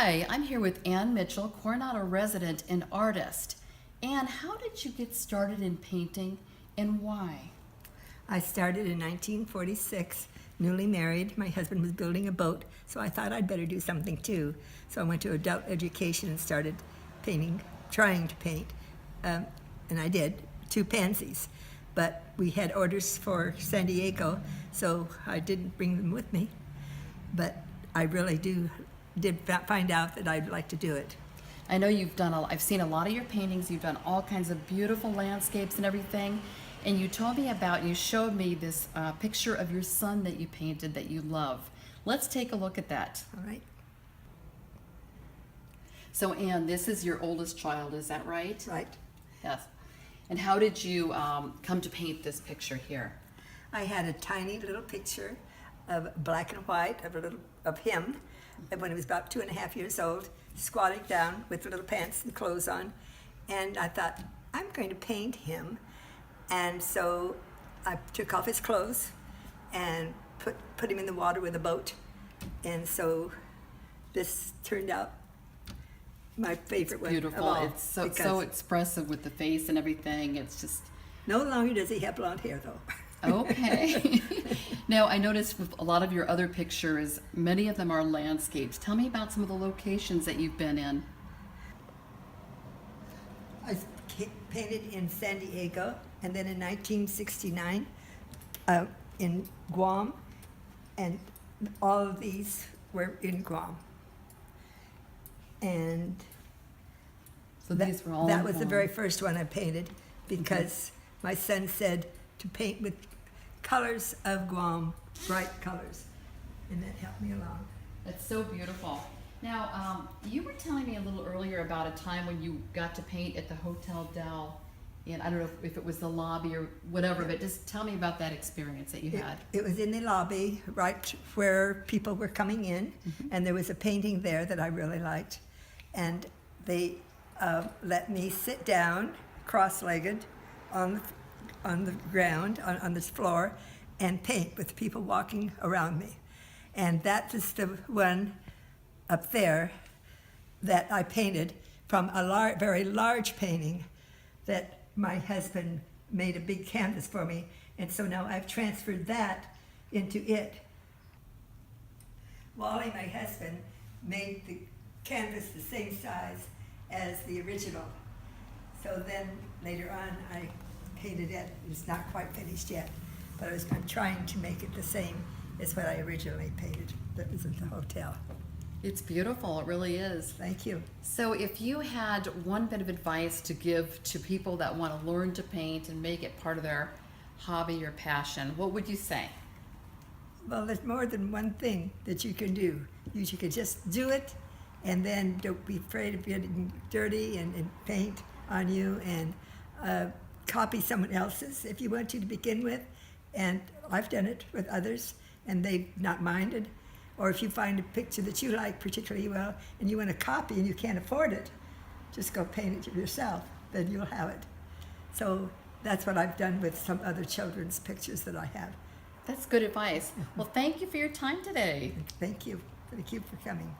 Hi, I'm here with Ann Mitchell, Coronado resident and artist. Ann, how did you get started in painting and why? I started in 1946, newly married. My husband was building a boat, so I thought I'd better do something too. So I went to adult education and started painting, trying to paint. And I did, 2 pansies. But we had orders for San Diego, so I didn't bring them with me. But I really did find out that I'd like to do it. I know I've seen a lot of your paintings. You've done all kinds of beautiful landscapes and everything. And you showed me this picture of your son that you painted that you love. Let's take a look at that. All right? So Ann, this is your oldest child, is that right? Right. Yes. And how did you come to paint this picture here? I had a tiny little picture of black and white of him when he was about 2.5 years old, squatting down with little pants and clothes on. And I thought, I'm going to paint him. And so I took off his clothes and put him in the water with a boat. And so this turned out my favorite one. Beautiful. Of all, It's so expressive with the face and everything. It's just no longer does he have blonde hair, though. okay. Now, I noticed with a lot of your other pictures, many of them are landscapes. Tell me about some of the locations that you've been in. I painted in San Diego, and then in 1969 in Guam, and all of these were in Guam. And So these were all that in was the Guam. very first one I painted because my son said to paint with colors of Guam, bright colors, and that helped me along. That's so beautiful. Now, you were telling me a little earlier about a time when you got to paint at the Hotel Del, and I don't know if it was the lobby or whatever, but just tell me about that experience that you had. It was in the lobby, right where people were coming in, and there was a painting there that I really liked. And they let me sit down, cross-legged, on the ground, on this floor, and paint with people walking around me. And that is the one up there that I painted from a very large painting that my husband made a big canvas for me. And so now I've transferred that into it. Wally, my husband, made the canvas the same size as the original. So then later on I painted it. It's not quite finished yet, but I'm trying to make it the same as what I originally painted that was at the hotel. It's beautiful, it really is. Thank you. So if you had one bit of advice to give to people that want to learn to paint and make it part of their hobby or passion, what would you say? Well, there's more than one thing that you can do. You can just do it, and then don't be afraid of getting dirty and paint on you, and copy someone else's if you want to begin with. And I've done it with others, and they've not minded. Or if you find a picture that you like particularly well and you want to copy and you can't afford it, just go paint it yourself, then you'll have it. So that's what I've done with some other children's pictures that I have. That's good advice. Well, thank you for your time today. Thank you. Thank you for coming.